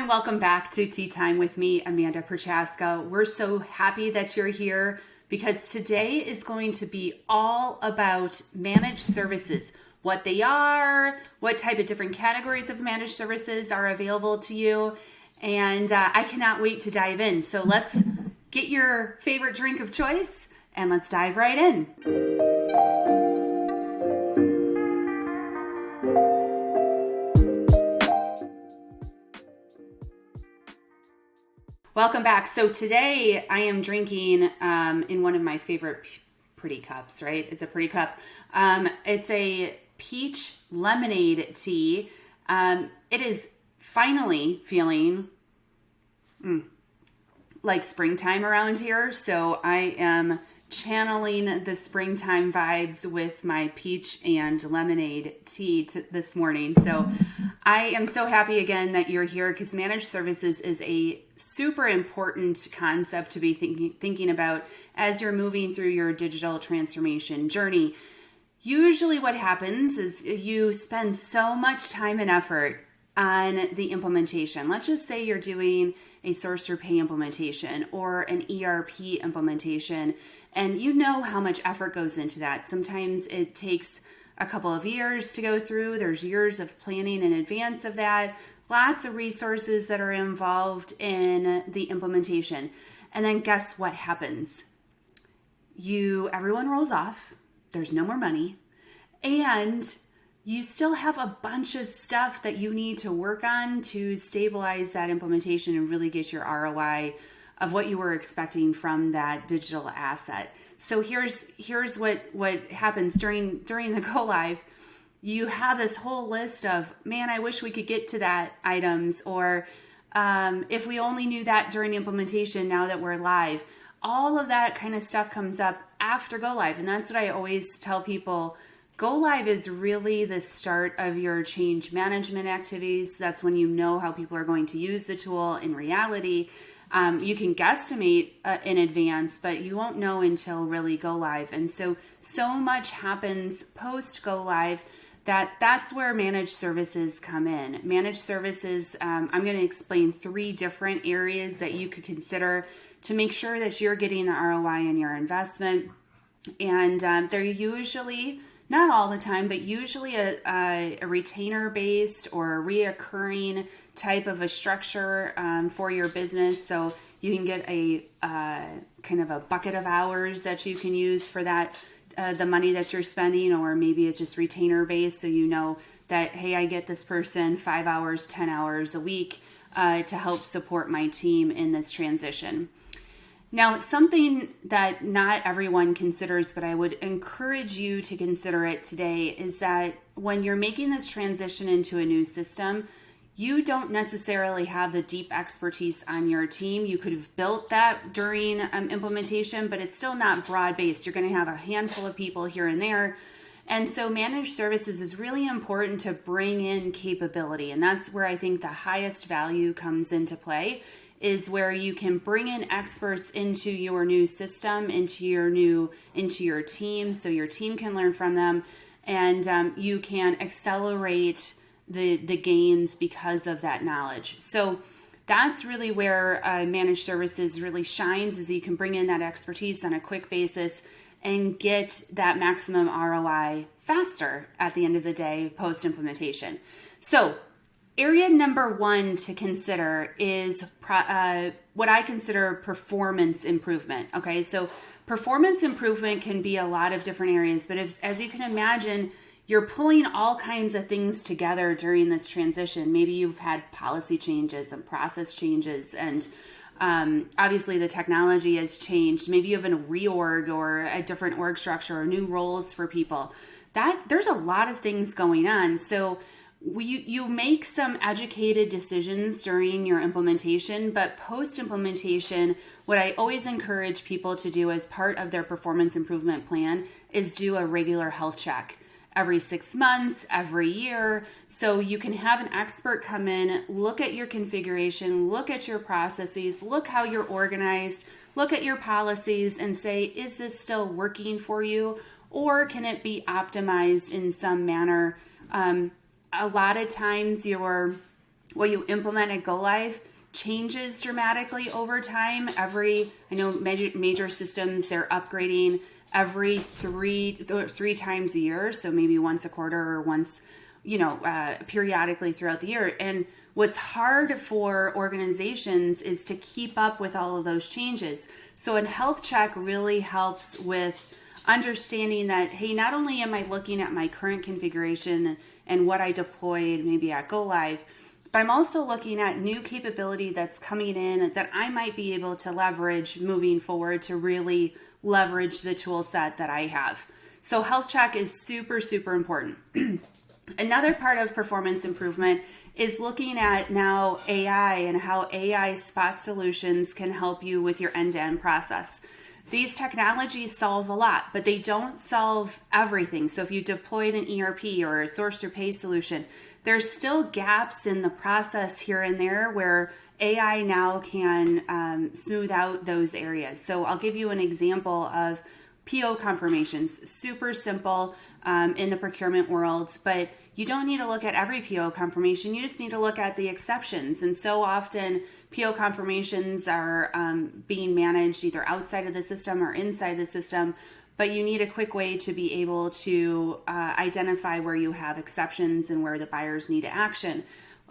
and welcome back to Tea Time with me, Amanda Prochaska. We're so happy that you're here because today is going to be all about managed services, what they are, what type of different categories of managed services are available to you, and I cannot wait to dive in. So let's get your favorite drink of choice and let's dive right in. Welcome back. So today I am drinking in one of my favorite pretty cups, right? It's a pretty cup. It's a peach lemonade tea. It is finally feeling like springtime around here. So I am channeling the springtime vibes with my peach and lemonade tea this morning. So I am so happy again that you're here because managed services is a super important concept to be thinking about as you're moving through your digital transformation journey. Usually what happens is you spend so much time and effort on the implementation. Let's just say you're doing a source to pay implementation or an ERP implementation, and you know how much effort goes into that. Sometimes it takes a couple of years to go through. There's years of planning in advance of that. Lots of resources that are involved in the implementation. And then guess what happens? Everyone rolls off. There's no more money. And you still have a bunch of stuff that you need to work on to stabilize that implementation and really get your ROI of what you were expecting from that digital asset. So here's what happens during the go live. You have this whole list of, man, I wish we could get to that items, or if we only knew that during implementation now that we're live. All of that kind of stuff comes up after go live. And that's what I always tell people. Go live is really the start of your change management activities. That's when you know how people are going to use the tool in reality. You can guesstimate in advance, but you won't know until really go live. And so much happens post go live that's where managed services come in. Managed services, I'm going to explain 3 different areas that you could consider to make sure that you're getting the ROI in your investment. And they're usually, not all the time, but usually a retainer-based or a reoccurring type of a structure for your business. So you can get a kind of a bucket of hours that you can use for that, the money that you're spending, or maybe it's just retainer-based. So you know that, hey, I get this person 5 hours, 10 hours a week to help support my team in this transition. Now, something that not everyone considers, but I would encourage you to consider it today, is that when you're making this transition into a new system, you don't necessarily have the deep expertise on your team. You could have built that during implementation, but it's still not broad-based. You're going to have a handful of people here and there. And so managed services is really important to bring in capability. And that's where I think the highest value comes into play, is where you can bring in experts into your new system, into your team, so your team can learn from them, and you can accelerate the gains because of that knowledge. So that's really where managed services really shines, is you can bring in that expertise on a quick basis and get that maximum ROI faster at the end of the day post-implementation. So area number 1 to consider is what I consider performance improvement. Okay, so performance improvement can be a lot of different areas, but as you can imagine, you're pulling all kinds of things together during this transition. Maybe you've had policy changes and process changes, and obviously the technology has changed. Maybe you have a reorg or a different org structure or new roles for people. There's a lot of things going on. So you make some educated decisions during your implementation, but post-implementation, what I always encourage people to do as part of their performance improvement plan is do a regular health check every 6 months, every year. So you can have an expert come in, look at your configuration, look at your processes, look how you're organized, look at your policies and say, is this still working for you? Or can it be optimized in some manner? A lot of times your what you implement at go live changes dramatically over time. I know major systems, they're upgrading every three times a year. So maybe once a quarter or once, periodically throughout the year. And what's hard for organizations is to keep up with all of those changes. So a health check really helps with understanding that, hey, not only am I looking at my current configuration and what I deployed maybe at go live, but I'm also looking at new capability that's coming in that I might be able to leverage moving forward to really leverage the tool set that I have. So health check is super, super important. Another part of performance improvement is looking at now AI and how AI spot solutions can help you with your end-to-end process. These technologies solve a lot, but they don't solve everything. So if you deployed an ERP or a source to pay solution, there's still gaps in the process here and there where AI now can smooth out those areas. So I'll give you an example of PO confirmations. Super simple in the procurement world, but you don't need to look at every PO confirmation. You just need to look at the exceptions. And so often PO confirmations are being managed either outside of the system or inside the system, but you need a quick way to be able to identify where you have exceptions and where the buyers need action.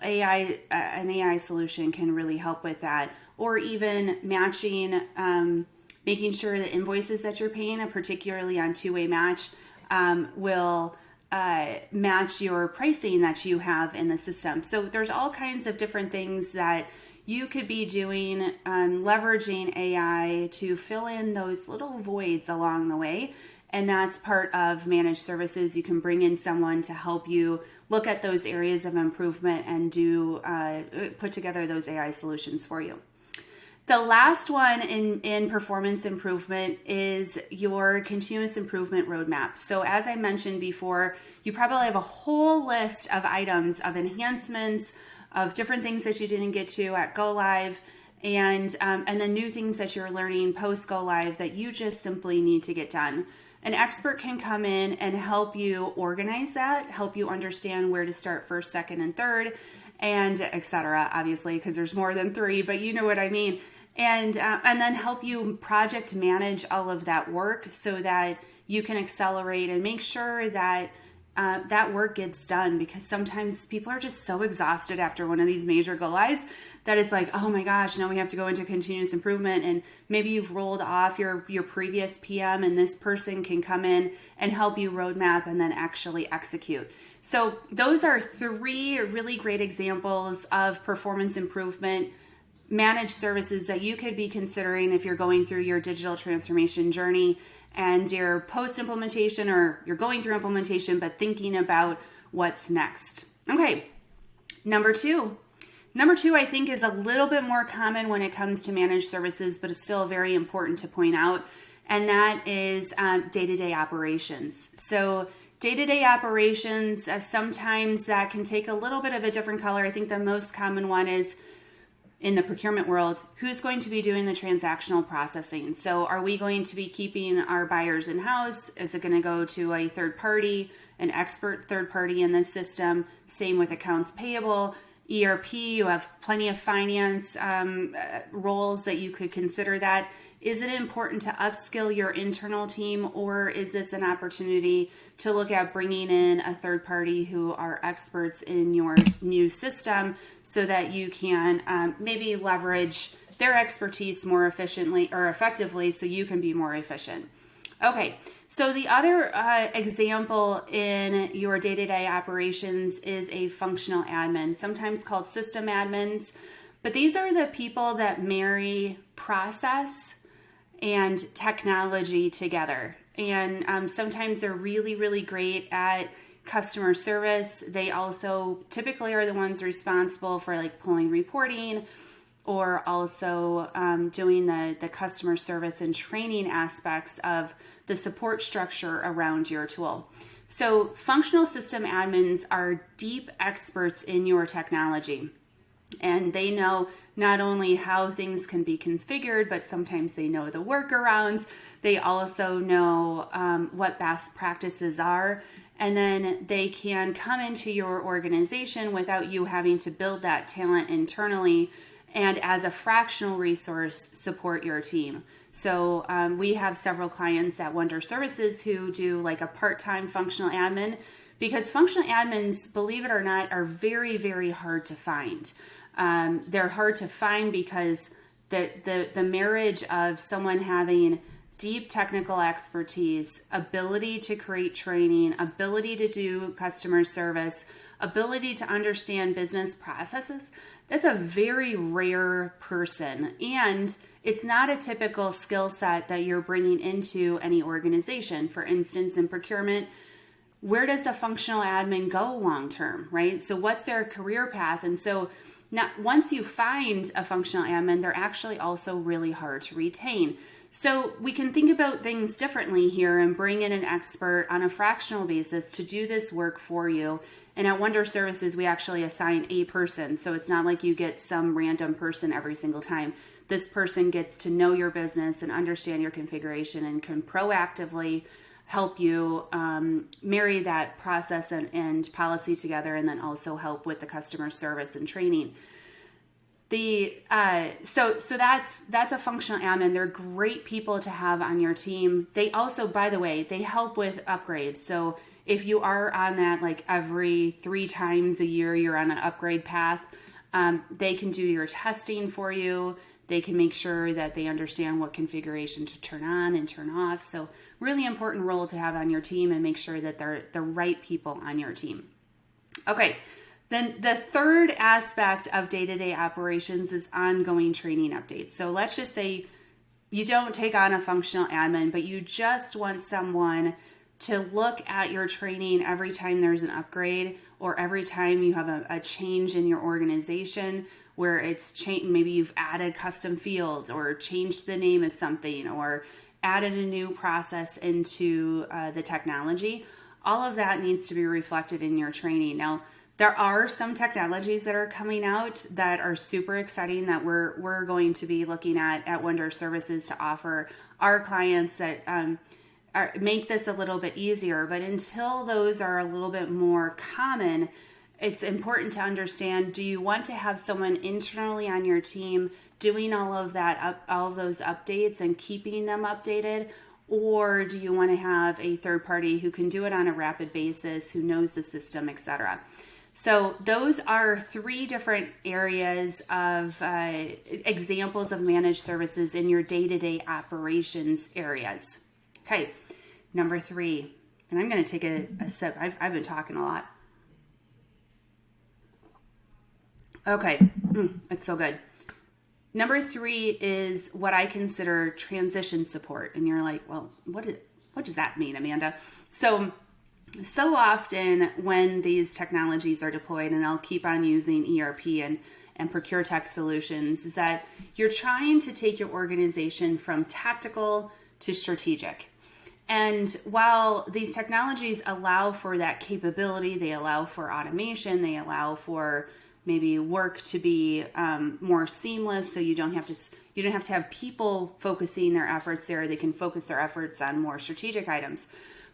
An AI solution can really help with that, or even matching, making sure the invoices that you're paying, particularly on two-way match, will match your pricing that you have in the system. So there's all kinds of different things that you could be doing, leveraging AI to fill in those little voids along the way. And that's part of managed services. You can bring in someone to help you look at those areas of improvement and put together those AI solutions for you. The last one in performance improvement is your continuous improvement roadmap. So as I mentioned before, you probably have a whole list of items, of enhancements, of different things that you didn't get to at go live, and then new things that you're learning post go live that you just simply need to get done. An expert can come in and help you organize that, help you understand where to start first, second, and third, and etc. Obviously, because there's more than three, but you know what I mean. And then help you project manage all of that work so that you can accelerate and make sure that that work gets done, because sometimes people are just so exhausted after one of these major go lives that it's like, oh my gosh, now we have to go into continuous improvement, and maybe you've rolled off your previous PM, and this person can come in and help you roadmap and then actually execute. So those are three really great examples of performance improvement managed services that you could be considering if you're going through your digital transformation journey and you're post-implementation, or you're going through implementation but thinking about what's next. Okay, number two I think is a little bit more common when it comes to managed services, but it's still very important to point out, and that is day-to-day operations. So day-to-day operations, sometimes that can take a little bit of a different color. I think the most common one is in the procurement world, who's going to be doing the transactional processing? So are we going to be keeping our buyers in-house? Is it going to go to a third party, an expert third party in this system? Same with accounts payable, ERP, you have plenty of finance roles that you could consider that. Is it important to upskill your internal team, or is this an opportunity to look at bringing in a third party who are experts in your new system so that you can maybe leverage their expertise more efficiently or effectively so you can be more efficient? Okay, so the other example in your day-to-day operations is a functional admin, sometimes called system admins, but these are the people that marry process and technology together. And sometimes they're really, really great at customer service. They also typically are the ones responsible for like pulling reporting, or also doing the customer service and training aspects of the support structure around your tool. So functional system admins are deep experts in your technology, and they know not only how things can be configured, but sometimes they know the workarounds. They also know what best practices are, and then they can come into your organization without you having to build that talent internally, and as a fractional resource, support your team. So we have several clients at Wonder Services who do like a part-time functional admin, because functional admins, believe it or not, are very, very hard to find. They're hard to find because the marriage of someone having deep technical expertise, ability to create training, ability to do customer service, ability to understand business processes, that's a very rare person. And it's not a typical skill set that you're bringing into any organization. For instance, in procurement, where does a functional admin go long term, right? So what's their career path? And so now, once you find a functional admin, they're actually also really hard to retain. So we can think about things differently here and bring in an expert on a fractional basis to do this work for you. And at Wonder Services, we actually assign a person. So it's not like you get some random person every single time. This person gets to know your business and understand your configuration and can proactively help you marry that process and policy together, and then also help with the customer service and training. So that's a functional admin. They're great people to have on your team. They also, by the way, they help with upgrades. So if you are on that, like every 3 times a year, you're on an upgrade path, they can do your testing for you. They can make sure that they understand what configuration to turn on and turn off. So really important role to have on your team, and make sure that they're the right people on your team. Okay. Then the third aspect of day-to-day operations is ongoing training updates. So let's just say you don't take on a functional admin, but you just want someone to look at your training every time there's an upgrade, or every time you have a change in your organization where it's changed. Maybe you've added custom fields, or changed the name of something, or added a new process into the technology. All of that needs to be reflected in your training. Now, there are some technologies that are coming out that are super exciting that we're going to be looking at Wonder Services to offer our clients that make this a little bit easier. But until those are a little bit more common, it's important to understand, do you want to have someone internally on your team doing all of those updates and keeping them updated? Or do you want to have a third party who can do it on a rapid basis, who knows the system, etc.? So those are 3 different areas of examples of managed services in your day-to-day operations areas. Okay, number 3, and I'm going to take a sip. I've been talking a lot. Okay, it's so good. Number 3 is what I consider transition support. And you're like, well, what does that mean, Amanda? So often when these technologies are deployed, and I'll keep on using ERP and Procure Tech solutions, is that you're trying to take your organization from tactical to strategic. And while these technologies allow for that capability, they allow for automation, they allow for maybe work to be more seamless, so you don't have to have people focusing their efforts there. They can focus their efforts on more strategic items.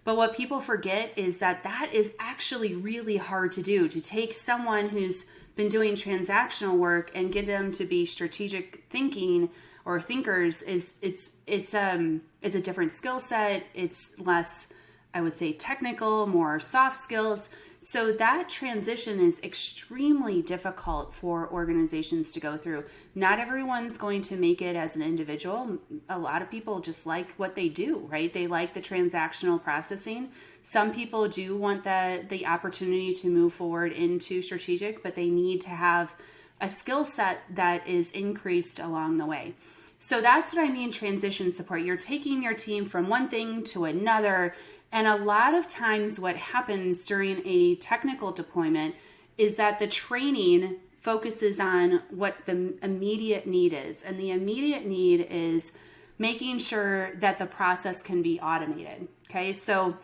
But what people forget is that is actually really hard to do, to take someone who's been doing transactional work and get them to be strategic thinking or thinkers. It's a different skill set. It's less, I would say, technical, more soft skills. So that transition is extremely difficult for organizations to go through. Not everyone's going to make it as an individual. A lot of people just like what they do, right? They like the transactional processing. Some people do want the opportunity to move forward into strategic, but they need to have a skill set that is increased along the way. So that's what I mean, transition support. You're taking your team from one thing to another. And a lot of times what happens during a technical deployment is that the training focuses on what the immediate need is. And the immediate need is making sure that the process can be automated. Okay, so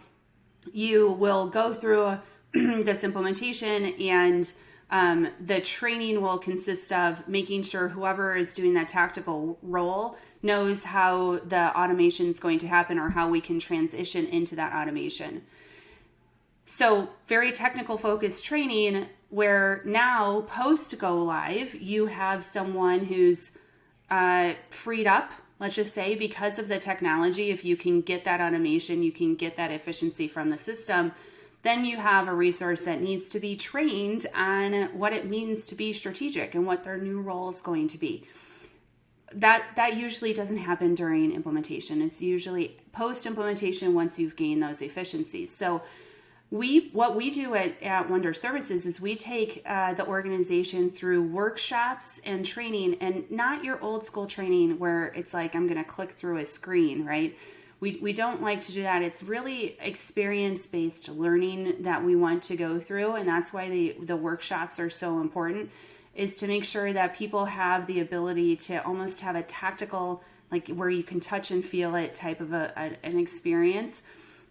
you will go through this implementation, and the training will consist of making sure whoever is doing that tactical role knows how the automation is going to happen, or how we can transition into that automation. So very technical focused training where now post go live, you have someone who's freed up, let's just say, because of the technology. If you can get that automation, you can get that efficiency from the system, then you have a resource that needs to be trained on what it means to be strategic and what their new role is going to be. That usually doesn't happen during implementation. It's usually post implementation once you've gained those efficiencies. So what we do at Wonder Services is we take the organization through workshops and training, and not your old school training where it's like, I'm going to click through a screen, right? We don't like to do that. It's really experience-based learning that we want to go through, and that's why the workshops are so important, is to make sure that people have the ability to almost have a tactical, like where you can touch and feel it type of an experience,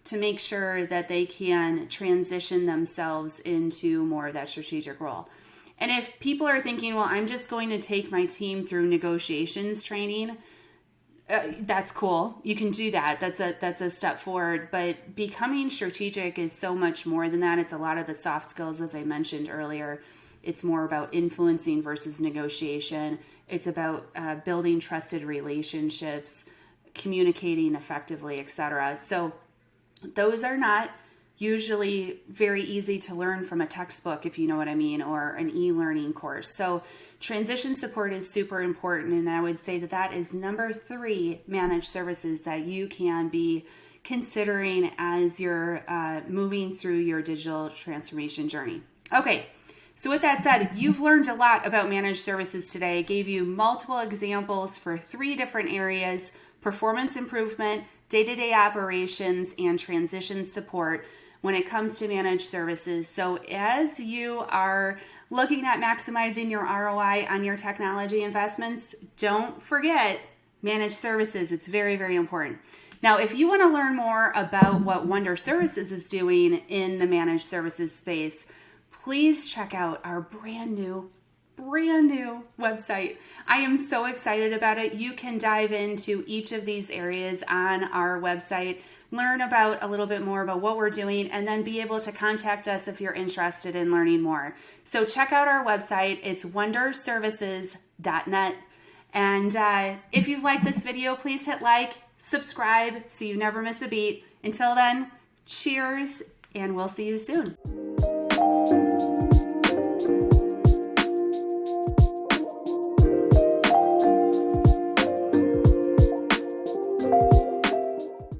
to make sure that they can transition themselves into more of that strategic role. And if people are thinking, well, I'm just going to take my team through negotiations training, that's cool. You can do that. That's a step forward. But becoming strategic is so much more than that. It's a lot of the soft skills, as I mentioned earlier. It's more about influencing versus negotiation. It's about building trusted relationships, communicating effectively, etc. So those are not usually very easy to learn from a textbook, if you know what I mean, or an e-learning course. So transition support is super important, and I would say that is number 3 managed services that you can be considering as you're moving through your digital transformation journey. Okay, so with that said, you've learned a lot about managed services today. I gave you multiple examples for 3 different areas: performance improvement, day-to-day operations, and transition support when it comes to managed services. So as you are looking at maximizing your ROI on your technology investments, don't forget managed services. It's very, very important. Now, if you want to learn more about what Wonder Services is doing in the managed services space, please check out our brand new website. I am so excited about it. You can dive into each of these areas on our website, learn about a little bit more about what we're doing, and then be able to contact us if you're interested in learning more. So check out our website. It's wonderservices.net. And if you've liked this video, please hit like, subscribe so you never miss a beat. Until then, cheers, and we'll see you soon.